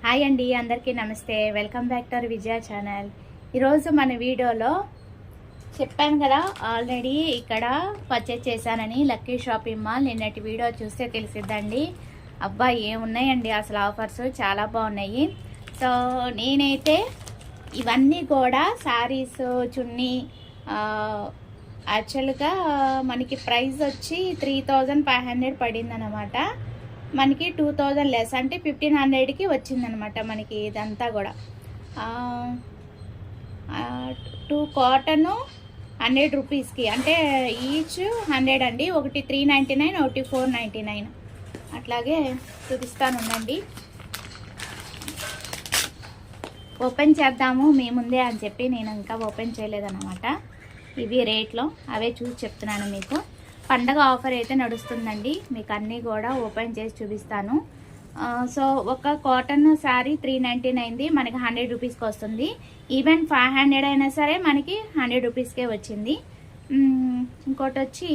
Hi అండి, అందరికీ నమస్తే. Welcome back to our Vijaya channel. ఈరోజు మన వీడియోలో చెప్పాను కదా, ఆల్రెడీ ఇక్కడ పర్చేజ్ చేశానని లక్కీ షాపింగ్ మాల్. నిన్నటి వీడియో చూస్తే తెలిసిద్దండి. అబ్బా ఏమున్నాయండి అసలు ఆఫర్స్, చాలా బాగున్నాయి. సో నేనైతే ఇవన్నీ కూడా శారీస్, చున్నీ, యాక్చువల్గా మనకి ప్రైస్ వచ్చి 3500 పడింది అనమాట. మనకి 2000 లెస్ అంటే 1500కి వచ్చిందనమాట మనకి ఇదంతా కూడా. 2 కాటను 100 రూపీస్కి, అంటే ఈచ్ 100 అండి. ఒకటి 399, ఒకటి 499. అట్లాగే చూపిస్తానుండండి. ఓపెన్ చేద్దాము మీ ముందే అని చెప్పి నేను ఇంకా ఓపెన్ చేయలేదన్నమాట. ఇవి రేట్లో అవే చూసి చెప్తున్నాను మీకు. పండగ ఆఫర్ అయితే నడుస్తుందండి, మీకు అన్నీ కూడా ఓపెన్ చేసి చూపిస్తాను. సో ఒక కాటన్ శారీ 399ది మనకి 100 రూపీస్కి వస్తుంది. ఈవెన్ 500 అయినా సరే మనకి 100 రూపీస్కే వచ్చింది. ఇంకోటి వచ్చి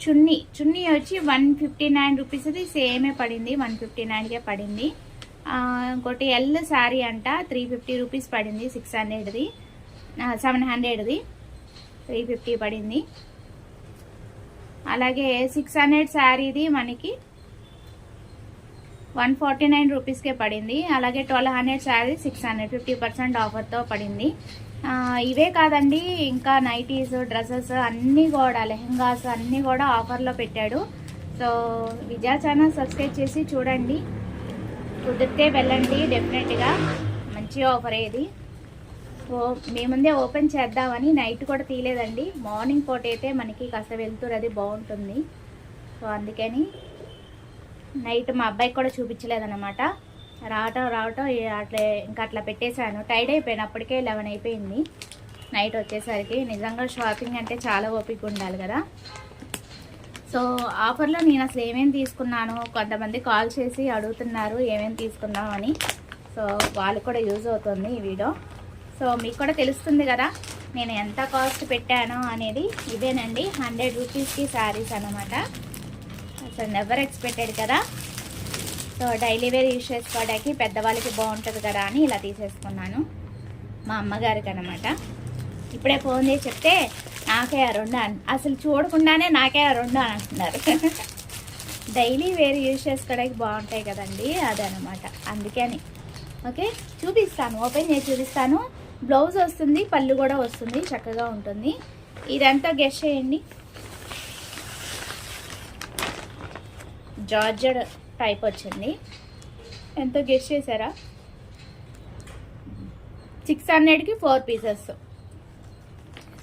చున్నీ వచ్చి 159 రూపీస్ది సేమే పడింది, 159కే పడింది. ఇంకోటి ఎల్ శారీ అంట 350 రూపీస్ పడింది, 700ది 350 పడింది. అలాగే 600 శారీది మనకి 149 రూపీస్కే పడింది. అలాగే 1200 శారీ 600, 50% ఆఫర్తో పడింది. ఇవే కాదండి, ఇంకా నైటీస్, డ్రెస్సెస్ అన్నీ కూడా, లెహంగాస్ అన్నీ కూడా ఆఫర్లో పెట్టాడు. సో విజయ ఛానల్ సబ్స్క్రైబ్ చేసి చూడండి, కుదిరితే వెళ్ళండి. డెఫినెట్గా మంచి ఆఫర్ ఇది. మీ ముందే ఓపెన్ చేద్దామని నైట్ కూడా తీయలేదండి. మార్నింగ్ పూట అయితే మనకి కాస్త వెళ్తురు అది బాగుంటుంది. సో అందుకని నైట్ మా అబ్బాయికి కూడా చూపించలేదన్నమాట. రావటం అట్లా పెట్టేశాను. టైడ్ అయిపోయాను, అప్పటికే 11 అయిపోయింది నైట్ వచ్చేసరికి. నిజంగా షాపింగ్ అంటే చాలా ఓపిక ఉండాలి కదా. సో ఆఫర్లో నేను అసలు ఏమేమి తీసుకున్నాను, కొంతమంది కాల్ చేసి అడుగుతున్నారు ఏమేమి తీసుకున్నామని. సో వాళ్ళు కూడా యూజ్ అవుతుంది ఈ వీడియో. సో మీకు కూడా తెలుస్తుంది కదా నేను ఎంత కాస్ట్ పెట్టానో అనేది. ఇదేనండి 100 రూపీస్కి శారీస్ అనమాట. అసలు నెవర్ ఎక్స్పెక్టెడ్ కదా. సో డైలీ వేర్ యూజ్ చేసుకోవడానికి పెద్దవాళ్ళకి బాగుంటుంది కదా అని ఇలా తీసేసుకున్నాను. మా అమ్మగారికి అనమాట. ఇప్పుడే ఫోన్ చేసి చెప్తే నాకే ఆ 2 అసలు చూడకుండానే నాకే ఆ 2 అని అంటున్నారు. డైలీ వేర్ యూజ్ చేసుకోవడానికి బాగుంటాయి కదండి, అదనమాట. అందుకని ఓకే చూపిస్తాను, ఓపెన్ చేసి చూపిస్తాను. బ్లౌజ్ వస్తుంది, పళ్ళు కూడా వస్తుంది, చక్కగా ఉంటుంది. ఇదంతా గెస్ చేయండి. జార్జెడ్ టైప్ వచ్చింది. ఎంతో గెస్ చేశారా? 600కి 4 పీసెస్.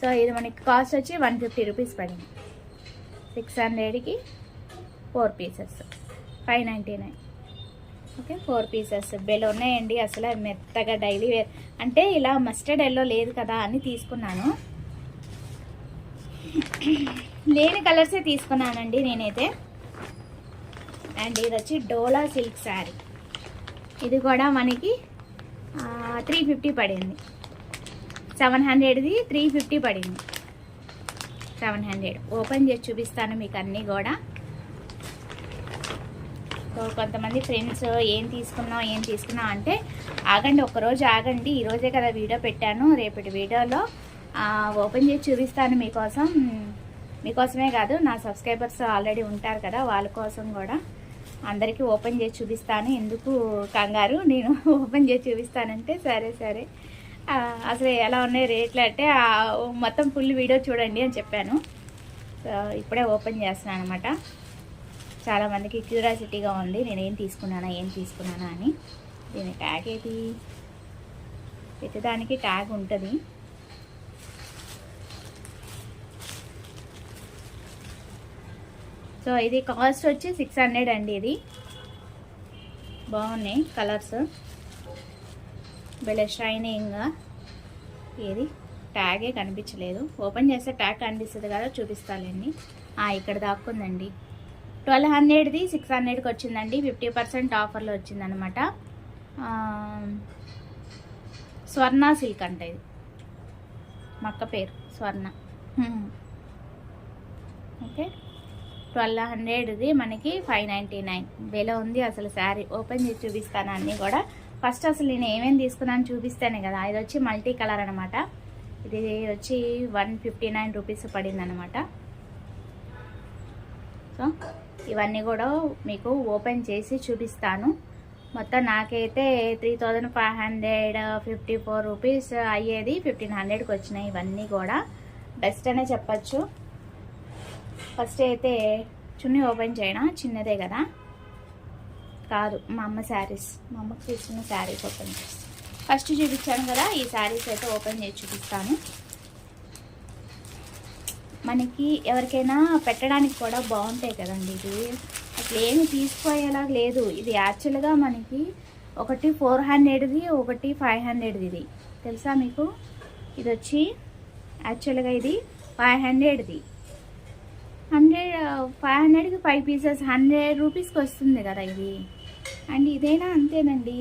సో ఇది మనకి కాస్ట్ వచ్చి 150 రూపీస్ పడింది. 600కి 4 పీసెస్ 599. ఓకే 4 పీసెస్ బెల్ ఉన్నాయండి. అసలు మెత్తగా డైలీ వేర్ అంటే ఇలా మస్టర్డ్ ఎల్లో లేదు కదా అని తీసుకున్నాను. లేని కలర్సే తీసుకున్నానండి నేనైతే. అండ్ ఇది వచ్చి డోలా సిల్క్ శారీ. ఇది కూడా మనకి 350 పడింది. 700ది 350 పడింది. 700 ఓపెన్ చేసి చూపిస్తాను మీకు అన్నీ కూడా. సో కొంతమంది ఫ్రెండ్స్ ఏం తీసుకున్నాం అంటే ఆగండి, ఒక్కరోజు ఆగండి, ఈరోజే కదా వీడియో పెట్టాను, రేపటి వీడియోలో ఓపెన్ చేసి చూపిస్తాను మీకోసమే కాదు, నా సబ్స్క్రైబర్స్ ఆల్రెడీ ఉంటారు కదా వాళ్ళ కోసం కూడా అందరికీ ఓపెన్ చేసి చూపిస్తాను. ఎందుకు కంగారు, నేను ఓపెన్ చేసి చూపిస్తానంటే సరే అసలు ఎలా ఉన్నాయి రేట్లు అంటే మొత్తం ఫుల్ వీడియో చూడండి అని చెప్పాను. సో ఇప్పుడే ఓపెన్ చేస్తున్నాను అనమాట. చాలామందికి క్యూరియాసిటీగా ఉంది నేను ఏం తీసుకున్నానా అని. దీని ట్యాగ్ ఏది, ప్రతిదానికి ట్యాగ్ ఉంటుంది. సో ఇది కాస్ట్ వచ్చి 600 అండి. ఇది బాగున్నాయి కలర్స్, భలే షైనింగ్గా. ఏది ట్యాగే కనిపించలేదు, ఓపెన్ చేస్తే ట్యాగ్ కనిపిస్తుంది కదా, చూపిస్తానండి. ఇక్కడ దాక్కుందండి. 1200ది 600కి వచ్చిందండి. 50% ఆఫర్లో వచ్చిందనమాట. స్వర్ణ సిల్క్ అంట, ఇది మక్క పేరు స్వర్ణ. ఓకే 1200ది మనకి 599 వేలో ఉంది అసలు శారీ. ఓపెన్ చేసి చూపిస్తాను అన్నీ కూడా. ఫస్ట్ అసలు నేను ఏమేమి తీసుకున్నాను చూపిస్తానే కదా. ఇది వచ్చి మల్టీ కలర్ అనమాట. ఇది వచ్చి 159 రూపీస్ పడింది అనమాట. సో ఇవన్నీ కూడా మీకు ఓపెన్ చేసి చూపిస్తాను. మొత్తం నాకైతే 3554 రూపీస్ అయ్యేది 1500కి వచ్చినాయి. ఇవన్నీ కూడా బెస్ట్ అనే చెప్పచ్చు. ఫస్ట్ అయితే చున్నీ ఓపెన్ చేయనా, చిన్నదే కదా కాదు, మా అమ్మ శారీస్, మా అమ్మకి తీసుకున్న శారీస్ ఓపెన్ చేస్తాను. ఫస్ట్ చూపించాను కదా, ఈ శారీస్ అయితే ఓపెన్ చేసి చూపిస్తాను. మనకి ఎవరికైనా పెట్టడానికి కూడా బాగుంటాయి కదండి. ఇది అసలు ఏమి తీసుకోయేలా లేదు. ఇది యాక్చువల్గా మనకి ఒకటి 400ది, ఒకటి 500ది. ఇది తెలుసా మీకు? ఇది వచ్చి యాక్చువల్గా ఇది 500ది. 500కి 5 పీసెస్ 100 రూపీస్కి వస్తుంది కదా ఇది. అండ్ ఇదైనా అంతేనండి,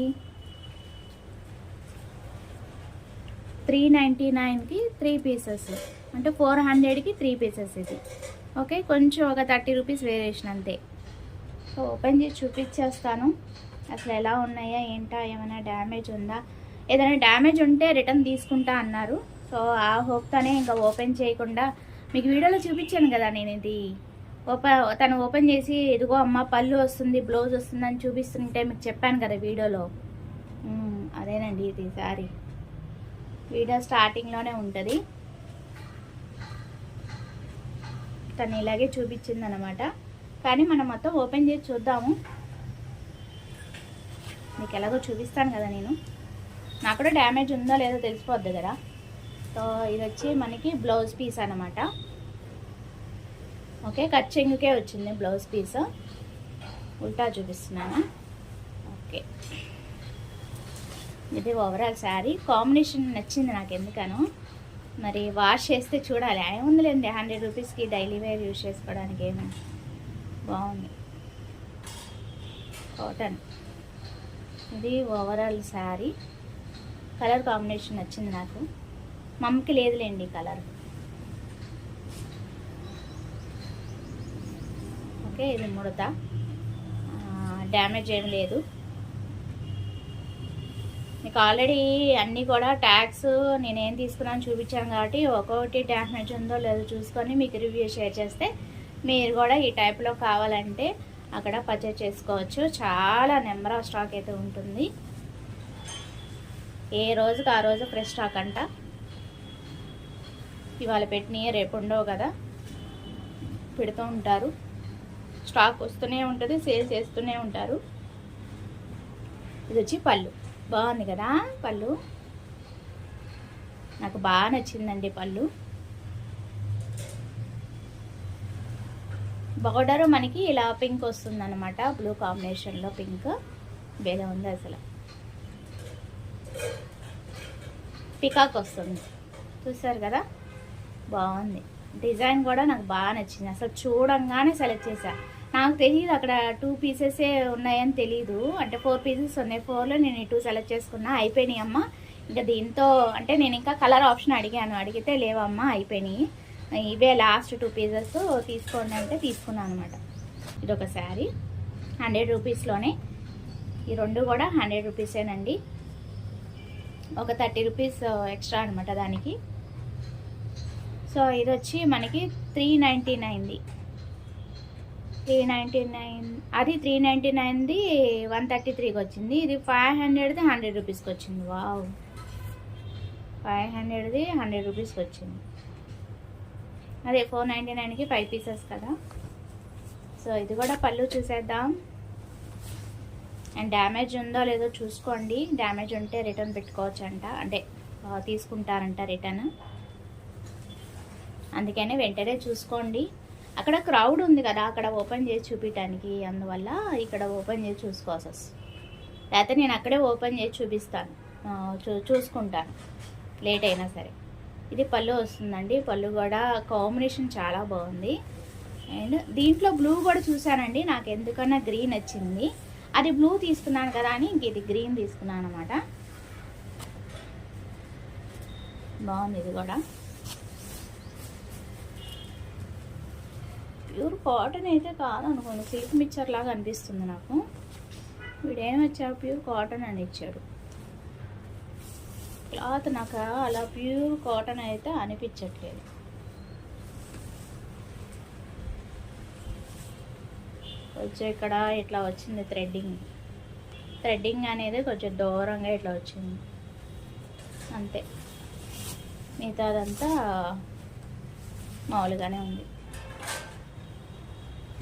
399కి 3 పీసెస్, అంటే 400కి 3 పీసెస్ ఇది. ఓకే, కొంచెం ఒక 30 రూపీస్ వేరియేషన్ అంతే. సో ఓపెన్ చేసి చూపించేస్తాను అసలు ఎలా ఉన్నాయా ఏంటా, ఏమైనా డ్యామేజ్ ఉందా. ఏదైనా డ్యామేజ్ ఉంటే రిటర్న్ తీసుకుంటా అన్నారు. సో ఆ హోప్తోనే ఇంకా ఓపెన్ చేయకుండా మీకు వీడియోలో చూపించాను కదా. నేను ఇది తను ఓపెన్ చేసి ఇదిగో అమ్మ పళ్ళు వస్తుంది, బ్లౌజ్ వస్తుందని చూపిస్తుంటే మీకు చెప్పాను కదా వీడియోలో. అదేనండి ఇది శారీ. వీడియో స్టార్టింగ్లోనే ఉంటుంది. తను ఇలాగే చూపించింది అనమాట. కానీ మనం మొత్తం ఓపెన్ చేసి చూద్దాము. మీకు ఎలాగో చూపిస్తాను కదా నేను. నాకు కూడా డ్యామేజ్ ఉందో లేదో తెలిసిపోద్ది కదా. సో ఇది వచ్చి మనకి బ్లౌజ్ పీస్ అనమాట. ఓకే, కట్ చెంగుకే వచ్చింది బ్లౌజ్ పీస్. ఉల్టా చూపిస్తున్నాను. ఓకే, ఇది ఓవరాల్ శారీ. కాంబినేషన్ నచ్చింది నాకు ఎందుకనో. మరి వాష్ చేస్తే చూడాలి. ఏముందిలేండి, 100 రూపీస్కి డైలీ వేర్ యూజ్ చేసుకోవడానికి ఏమి బాగుంది. కాటన్. ఇది ఓవరాల్ శారీ. కలర్ కాంబినేషన్ నచ్చింది నాకు. మమ్మకి లేదులేండి కలర్. ఓకే, ఇది ముడత, డ్యామేజ్ ఏమి లేదు. మీకు ఆల్రెడీ అన్నీ కూడా ట్యాగ్స్ నేనేం తీసుకున్నాను చూపించాను కాబట్టి ఒక్కొక్కటి డ్యామేజ్ ఉందో లేదో చూసుకొని మీకు రివ్యూ షేర్ చేస్తే మీరు కూడా ఈ టైప్లో కావాలంటే అక్కడ పర్చేజ్ చేసుకోవచ్చు. చాలా నెంబర్ ఆఫ్ స్టాక్ అయితే ఉంటుంది. ఏ రోజుకి ఆ రోజు ఫ్రెష్ స్టాక్ అంట. ఇవాళ పెట్టినవి రేపు ఉండవు కదా, పెడుతూ ఉంటారు. స్టాక్ వస్తూనే ఉంటుంది, సేల్ చేస్తూనే ఉంటారు. ఇది వచ్చి పళ్ళు. బాగుంది కదా పళ్ళు, నాకు బాగా నచ్చిందండి పళ్ళు. బార్డర్ మనకి ఇలా పింక్ వస్తుంది అనమాట, బ్లూ కాంబినేషన్లో పింక్. వేరే ఉంది అసలు. పికాక్ వస్తుంది, చూసారు కదా, బాగుంది. డిజైన్ కూడా నాకు బాగా నచ్చింది. అసలు చూడంగానే సెలెక్ట్ చేశా. నాకు తెలియదు అక్కడ 2 పీసెసే ఉన్నాయని తెలీదు. అంటే 4 పీసెస్ ఉన్నాయి. 4లో నేను 2 సెలెక్ట్ చేసుకున్నా. అయిపోయినాయి అమ్మ, ఇంకా దీంతో అంటే నేను ఇంకా కలర్ ఆప్షన్ అడిగాను. అడిగితే లేవమ్మా అయిపోయినాయి, ఇవే లాస్ట్ 2 పీసెస్ తీసుకోండి అంటే తీసుకున్నాను అనమాట. ఇదొక శారీ 100 రూపీస్లోనే. ఈ రెండు కూడా 100 రూపీసేనండి. ఒక 30 రూపీస్ ఎక్స్ట్రా అనమాట దానికి. సో ఇది వచ్చి మనకి 399ది. 399 అది 399ది 133కి వచ్చింది. ఇది 500ది 100 రూపీస్కి వచ్చింది. వావ్, 500ది 100 రూపీస్కి వచ్చింది. అదే 499కి 5 పీసెస్ కదా. సో ఇది కూడా పళ్ళు చూసేద్దాం. అండ్ డ్యామేజ్ ఉందో లేదో చూసుకోండి. డ్యామేజ్ ఉంటే రిటర్న్ పెట్టుకోవచ్చు అంట, అంటే తీసుకుంటారంట రిటర్న్. అందుకనే వెంటనే చూసుకోండి. అక్కడ క్రౌడ్ ఉంది కదా, అక్కడ ఓపెన్ చేసి చూపించడానికి, అందువల్ల ఇక్కడ ఓపెన్ చేసి చూసుకోవాల్సి వస్తుంది. లేకపోతే నేను అక్కడే ఓపెన్ చేసి చూపిస్తాను, చూసుకుంటాను లేట్ అయినా సరే. ఇది పళ్ళు వస్తుందండి. పళ్ళు కూడా కాంబినేషన్ చాలా బాగుంది. అండ్ దీంట్లో బ్లూ కూడా చూసానండి, నాకు ఎందుకన్నా గ్రీన్ వచ్చింది. అది బ్లూ తీసుకున్నాను కదా అని ఇంక ఇది గ్రీన్ తీసుకున్నాను అనమాట. బాగుంది ఇది కూడా. ప్యూర్ కాటన్ అయితే కాదనుకోండి, సిల్క్ మిక్చర్ లాగా అనిపిస్తుంది నాకు. వీడేమి వచ్చాడు, ప్యూర్ కాటన్ అని ఇచ్చాడు. క్లాత్ నాకు అలా ప్యూర్ కాటన్ అయితే అనిపించట్లేదు. కొంచెం ఇక్కడ ఇట్లా వచ్చింది థ్రెడ్డింగ్ అనేది కొంచెం దూరంగా ఇట్లా వచ్చింది అంతే. మిగతాదంతా మామూలుగానే ఉంది,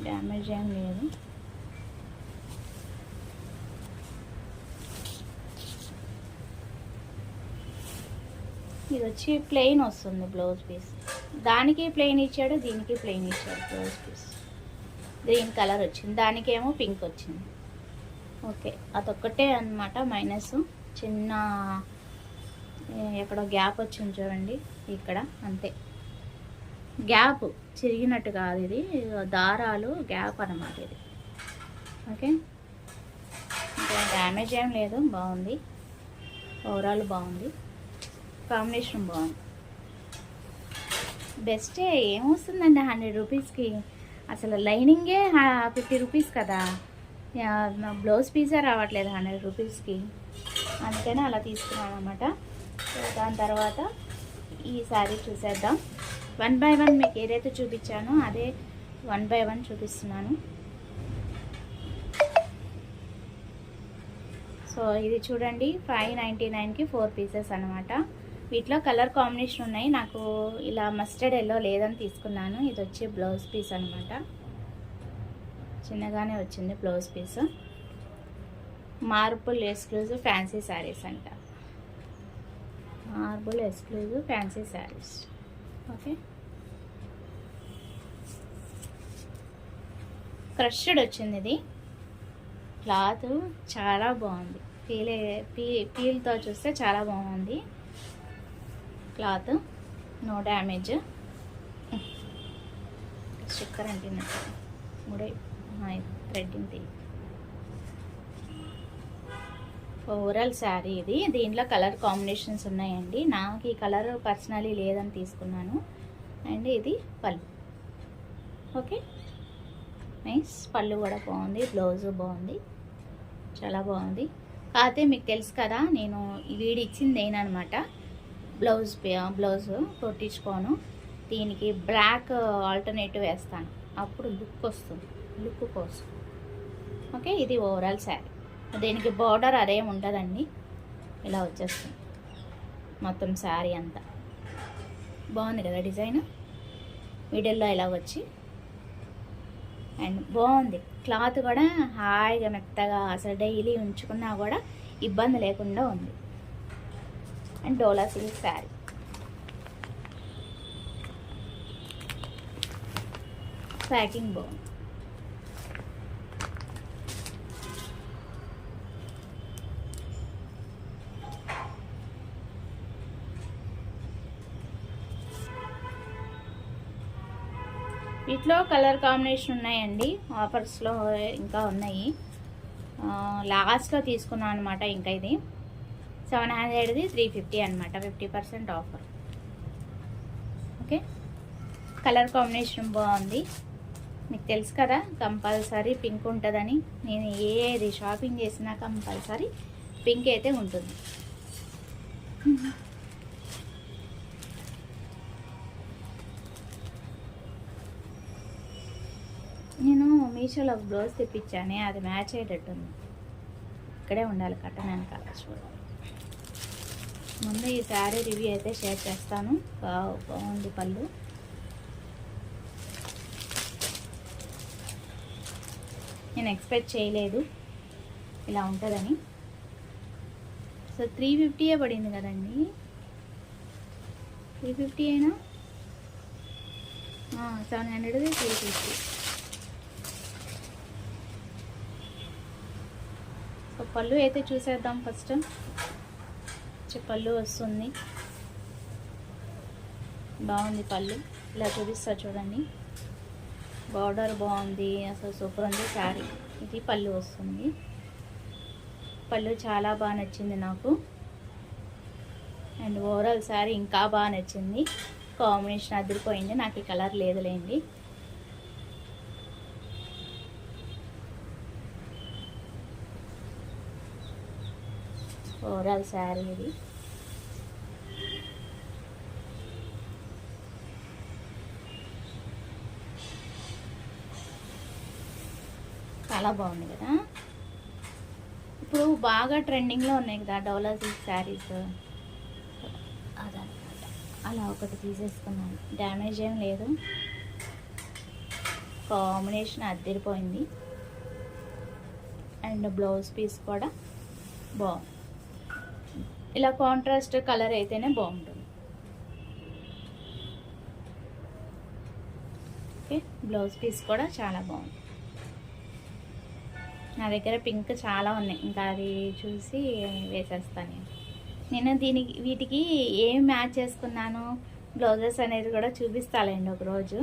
డ్యామేజ్ ఏం లేదు. ఇది వచ్చి ప్లెయిన్ వస్తుంది బ్లౌజ్ పీస్. దానికి ప్లెయిన్ ఇచ్చాడు, దీనికి ప్లెయిన్ ఇచ్చాడు. బ్లౌజ్ పీస్ గ్రీన్ కలర్ వచ్చింది, దానికేమో పింక్ వచ్చింది. ఓకే, అదొక్కటే అన్నమాట మైనస్. చిన్న ఎక్కడో గ్యాప్ వచ్చింది చూడండి ఇక్కడ, అంతే. గ్యాప్ చిరిగినట్టు కాదు, ఇది దారాలు గ్యాప్ అన్నమాట ఇది. ఓకే, ఇంకా డ్యామేజ్ ఏం లేదు, బాగుంది. ఓవరాల్ బాగుంది, కాంబినేషన్ బాగుంది. బెస్టే. ఏమొస్తుందండి 100 రూపీస్కి? అసలు లైనింగే 50 రూపీస్ కదా, బ్లౌజ్ పీసే రావట్లేదు 100 రూపీస్కి. అందుకనే అలా తీసుకున్నాను అనమాట. దాని తర్వాత ఈ శారీ చూసేద్దాం. 1 బై 1 మీకు ఏదైతే చూపించానో అదే 1 బై 1 చూపిస్తున్నాను. సో ఇది చూడండి, 599కి 4 పీసెస్ అనమాట. వీటిలో కలర్ కాంబినేషన్ ఉన్నాయి. నాకు ఇలా మస్టర్డ్ ఎల్లో లేదని తీసుకున్నాను. ఇది వచ్చి బ్లౌజ్ పీస్ అనమాట, చిన్నగానే వచ్చింది blouse piece. Marble exclusive fancy saris అంట, marble exclusive fancy saris. Okay, crushed వచ్చింది ఇది. క్లాత్ చాలా బాగుంది, పీల్తో చూస్తే చాలా బాగుంది క్లాత్, నో డ్యామేజ్. స్టిక్కర్ అంటున్నట్టు ముడే థ్రెడ్డింగ్ తీ. ఓవరాల్ శారీ ఇది. దీంట్లో కలర్ కాంబినేషన్స్ ఉన్నాయండి. నాకు ఈ కలర్ పర్సనలీ లేదని తీసుకున్నాను. అండ్ ఇది పళ్ళు. Okay, nice. పళ్ళు కూడా బాగుంది, బ్లౌజు బాగుంది, చాలా బాగుంది. కాకపోతే మీకు తెలుసు కదా, నేను వీడి ఇచ్చింది ఏనమాట, బ్లౌజ్ కొట్టించుకోను. దీనికి బ్లాక్ ఆల్టర్నేటివ్ వేస్తాను, అప్పుడు లుక్ వస్తుంది, లుక్ కోసం. ఓకే, ఇది ఓవరాల్ శారీ. దీనికి బార్డర్ అదేం ఉంటుందండి, ఇలా వచ్చేస్తుంది మొత్తం శారీ అంతా. బాగుంది కదా డిజైన్, మిడిల్లో ఇలా వచ్చి. అండ్ బాగుంది క్లాత్ కూడా, హాయిగా మెత్తగా, అసలు డైలీ ఉంచుకున్నా కూడా ఇబ్బంది లేకుండా ఉంది. And dola silk sari. Packing బాగుంది. వీటిలో కలర్ కాంబినేషన్ ఉన్నాయండి, ఆఫర్స్లో ఇంకా ఉన్నాయి. లాస్ట్లో తీసుకున్నాను అనమాట. ఇంకా ఇది 700ది 350 అనమాట, 50% ఆఫర్. ఓకే, కలర్ కాంబినేషన్ బాగుంది. మీకు తెలుసు కదా, కంపల్సరీ పింక్ ఉంటుందని. నేను ఏది షాపింగ్ చేసినా కంపల్సరీ పింక్ అయితే ఉంటుంది. నేను మీషోలో ఒక బ్లౌజ్ తెప్పించాను, అది మ్యాచ్ అయ్యేటట్టుంది. ఇక్కడే ఉండాలి, కట్టన్ వెనకాల చూడాలి. ముందు ఈ శారీ రివ్యూ అయితే షేర్ చేస్తాను. బాగుంది పళ్ళు. నేను ఎక్స్పెక్ట్ చేయలేదు ఇలా ఉంటుందని. సో 350 పడింది కదండి, 350 అయినా 700ది 350. సో పళ్ళు అయితే చూసేద్దాం ఫస్ట్. పళ్ళు వస్తుంది, బాగుంది పళ్ళు. ఇలా చూపిస్తా చూడండి, బార్డర్ బాగుంది, అసలు సూపర్ ఉంది శారీ. ఇది పళ్ళు వస్తుంది. పళ్ళు చాలా బాగా నచ్చింది నాకు. అండ్ ఓవరాల్ శారీ ఇంకా బాగా నచ్చింది, కాంబినేషన్ అదిరిపోయింది. నాకు ఈ కలర్ లేదులేండి. ఓవరాల్ శారీ ఇది. చాలా బాగుంది కదా. ఇప్పుడు బాగా ట్రెండింగ్లో ఉన్నాయి కదా డోలా సిల్క్ శారీస్, అదనమాట. అలా ఒకటి తీసేసుకున్నాను. డ్యామేజ్ ఏం లేదు, కాంబినేషన్ అద్దరిపోయింది. అండ్ బ్లౌజ్ పీస్ కూడా బాగుంది. ఇలా కాంట్రాస్ట్ కలర్ అయితేనే బాగుంటుంది. ఓకే, బ్లౌజ్ పీస్ కూడా చాలా బాగుంది. నా దగ్గర పింక్ చాలా ఉన్నాయి, ఇంకా అది చూసి వేసేస్తాను నేను. వీటికి ఏం మ్యాచ్ చేసుకున్నాను బ్లౌజెస్ అనేది కూడా చూపిస్తానండి ఒకరోజు.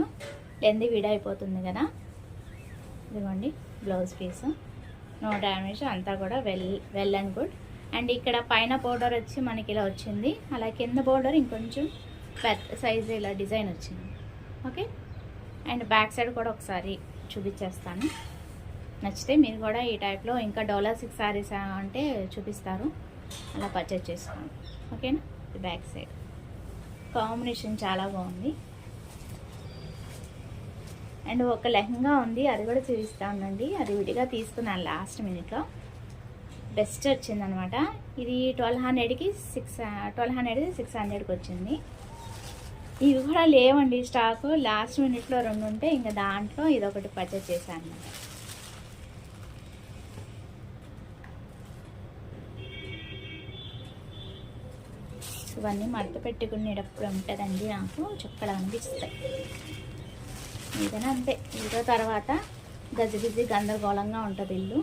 లెంది విడైపోతుంది కదా. ఇదిగోండి బ్లౌజ్ పీస్, నో డ్యామేజ్, అంతా కూడా వెల్ అండ్ గుడ్. అండ్ ఇక్కడ పైన బోర్డర్ వచ్చి మనకి ఇలా వచ్చింది, అలా కింద బోర్డర్ ఇంకొంచెం పెద్ద సైజు ఇలా డిజైన్ వచ్చింది. ఓకే, అండ్ బ్యాక్ సైడ్ కూడా ఒకసారి చూపించేస్తాను. నచ్చితే మీరు కూడా ఈ టైప్లో ఇంకా డోలా సిల్క్ శారీస్ అంటే చూపిస్తారు, అలా పర్చేజ్ చేసుకోండి. ఓకేనా. బ్యాక్ సైడ్ కాంబినేషన్ చాలా బాగుంది. అండ్ ఒక లెహంగా ఉంది, అది కూడా చూపిస్తానండి. అది విడిగా తీసుకున్నాను లాస్ట్ మినిట్లో. బెస్ట్ వచ్చిందనమాట. ఇది 1200కి 600కి వచ్చింది. ఇవి కూడా లేవండి స్టాకు, లాస్ట్ మినిట్లో 2 ఉంటే ఇంకా దాంట్లో ఇదొకటి పర్చేజ్ చేశాను అనమాట. ఇవన్నీ మడత పెట్టుకునేటప్పుడు ఉంటుందండి నాకు చుక్కలు అనిపిస్తాయి. ఏదైనా అంతే, వీడియో తర్వాత గజిబిజి గందరగోళంగా ఉంటుంది ఇల్లు,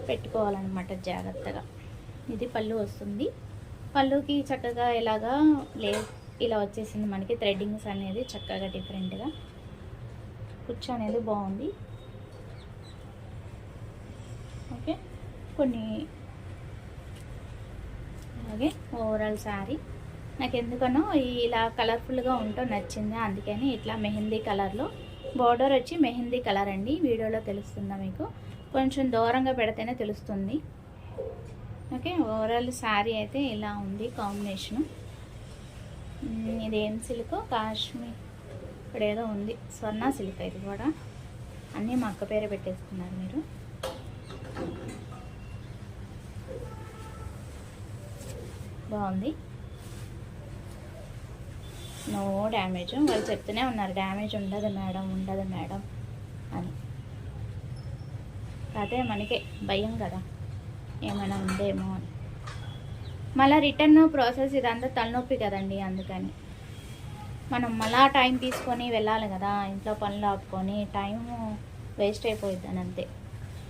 పెట్టుకోవాలన్నమాట జాగ్రత్తగా. ఇది పళ్ళు వస్తుంది. పళ్ళుకి చక్కగా ఇలాగా ఇలా వచ్చేసింది మనకి. థ్రెడ్డింగ్స్ అనేది చక్కగా డిఫరెంట్గా, కుచ్చు అనేది బాగుంది. ఓకే, కొన్ని అలాగే ఓవరాల్ శారీ నాకు ఎందుకనో ఇలా కలర్ఫుల్గా ఉంటూ నచ్చింది, అందుకని ఇట్లా మెహందీ కలర్లో. బార్డర్ వచ్చి మెహందీ కలర్ అండి, వీడియోలో తెలుస్తుందా మీకు, కొంచెం దూరంగా పెడితేనే తెలుస్తుంది. ఓకే, ఓవరాల్ శారీ అయితే ఇలా ఉంది కాంబినేషను. ఇదేం సిల్క్, కాశ్మీర్, ఇక్కడ ఏదో ఉంది స్వర్ణ సిల్క్. ఇది కూడా అన్నీ మా అక్క పేరు పెట్టేసుకున్నారు మీరు. బాగుంది, నో డ్యామేజ్. వాళ్ళు చెప్తూనే ఉన్నారు డ్యామేజ్ ఉండదు మేడం అని. అదే మనకే భయం కదా, ఏమైనా ఉందేమో అని. మళ్ళీ రిటర్న్ ప్రాసెస్ ఇదంతా తలనొప్పి కదండి, అందుకని మనం మళ్ళా టైం తీసుకొని వెళ్ళాలి కదా, ఇంట్లో పనులు ఆపుకొని టైం వేస్ట్ అయిపోయిద్ది అని. అంతే.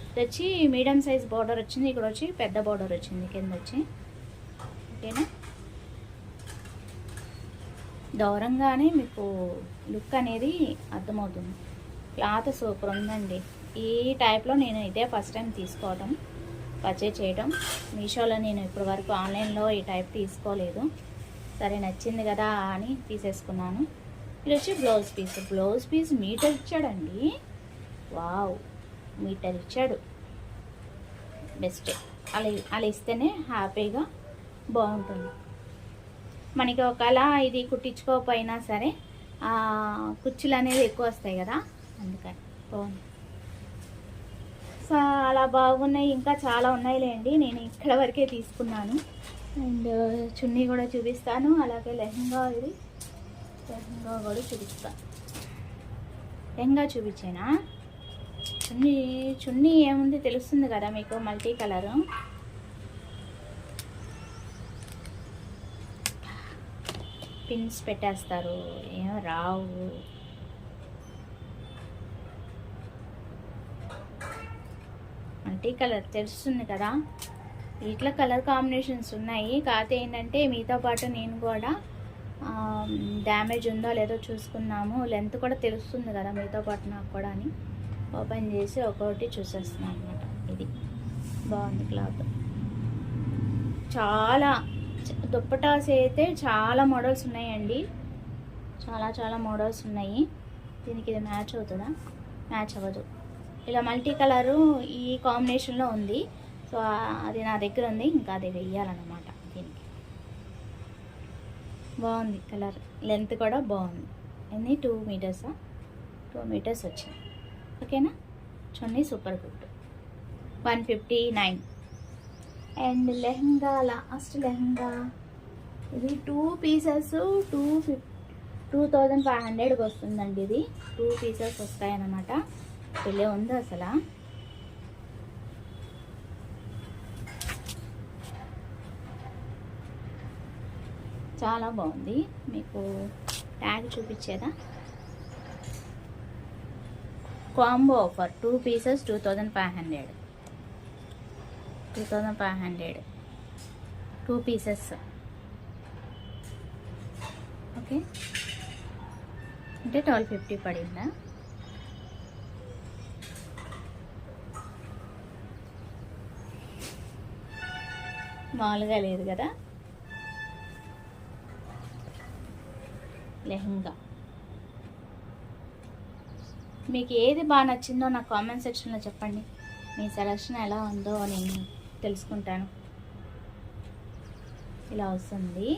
ఇది వచ్చి మీడియం సైజ్ బార్డర్ వచ్చింది, ఇక్కడ వచ్చి పెద్ద బార్డర్ వచ్చింది కింద వచ్చి. ఓకేనా. దూరంగానే మీకు లుక్ అనేది అర్థమవుతుంది. క్లాత్ సూపర్ ఉందండి. ఈ టైప్లో నేను ఇదే ఫస్ట్ టైం తీసుకోవడం, పర్చేజ్ చేయడం. మీషోలో నేను ఇప్పటి వరకు ఆన్లైన్లో ఈ టైప్ తీసుకోలేదు. సరే నచ్చింది కదా అని తీసేసుకున్నాను. ఇది వచ్చి బ్లౌజ్ పీస్ మీటర్ ఇచ్చాడండి. వావ్, మీటర్ ఇచ్చాడు, బెస్టే. అలా ఇస్తేనే హ్యాపీగా బాగుంటుంది మనకి. ఒకవేళ ఇది కుట్టించుకోకపోయినా సరే కుచ్చులు అనేది ఎక్కువ వస్తాయి కదా, అందుకని బాగుంది. సో అలా బాగున్నాయి, ఇంకా చాలా ఉన్నాయిలేండి. నేను ఇక్కడ వరకే తీసుకున్నాను. అండ్ చున్నీ కూడా చూపిస్తాను, అలాగే లెహంగా కూడా చూపిస్తాను. లెహంగా చూపించేనా? చున్నీ ఏముంది తెలుస్తుంది కదా మీకు, మల్టీ కలరు. పిన్స్ పెట్టేస్తారు, ఏమో రావు. మల్టీ కలర్ తెలుస్తుంది కదా, ఇట్లా కలర్ కాంబినేషన్స్ ఉన్నాయి. కాకపోతే ఏంటంటే మీతో పాటు నేను కూడా డ్యామేజ్ ఉందో లేదో చూసుకున్నాము. లెంత్ కూడా తెలుస్తుంది కదా మీతో పాటు నాకు కూడా అని ఓపెన్ చేసి ఒక్కొక్కటి చూసేస్తున్నాను అనమాట. ఇది బాగుంది క్లాత్. చాలా దుప్పటాస్ అయితే చాలా మోడల్స్ ఉన్నాయండి, చాలా మోడల్స్ ఉన్నాయి. దీనికి ఇది మ్యాచ్ అవుతుందా? మ్యాచ్ అవ్వదు. ఇలా మల్టీ కలరు ఈ కాంబినేషన్లో ఉంది. సో అది నా దగ్గర ఉంది, ఇంకా అది వెయ్యాలన్నమాట. దీనికి బాగుంది కలర్, లెంత్ కూడా బాగుంది. ఇది 2 మీటర్సా, 2 మీటర్స్ వచ్చింది. ఓకేనా, chunni super good. 159. And lehenga, last lehenga ఇది 2 పీసెస్ 2500కి వస్తుందండి. ఇది 2 పీసెస్ వస్తాయన్నమాట. పెళ్ళి ఉంది అసలు. చాలా బాగుంది. మీకు ట్యాగ్ చూపించేదా? Combo offer 2 pieces 2500, 2 pieces. Okay, అంటే 1250 పడిందా? మామూలుగా లేదు కదా. లెహంగా మీకు ఏది బాగా నచ్చిందో నాకు కామెంట్ సెక్షన్లో చెప్పండి. మీ సెలక్షన్ ఎలా ఉందో నేను తెలుసుకుంటాను. ఇలా వస్తుంది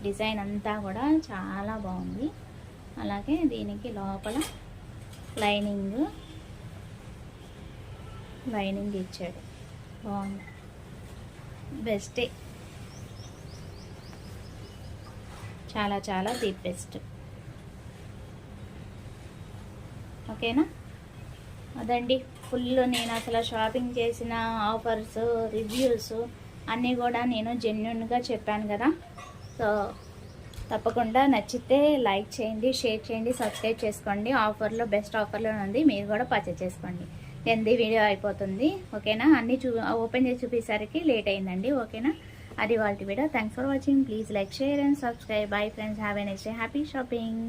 డిజైన్ అంతా కూడా చాలా బాగుంది. అలాగే దీనికి లోపల లైనింగ్ ఇచ్చాడు. బాగుంది, బెస్టే, చాలా చాలా ది బెస్ట్. ఓకేనా, అదండి ఫుల్. నేను అసలు షాపింగ్ చేసిన ఆఫర్స్, రివ్యూస్ అన్నీ కూడా నేను జెన్యున్గా చెప్పాను కదా. సో తప్పకుండా నచ్చితే లైక్ చేయండి, షేర్ చేయండి, సబ్స్క్రైబ్ చేసుకోండి. ఆఫర్లో బెస్ట్ ఆఫర్లో ఉంది, మీరు కూడా పర్చేస్ చేసుకోండి. లెంతీ వీడియో అయిపోతుంది. ఓకేనా, అన్నీ ఓపెన్ చేసి చూపించేసరికి లేట్ అయిందండి. ఓకేనా, అది వాళ్ళ video. Thanks for watching. Please like, share and subscribe. Bye friends, have a nice day, happy shopping.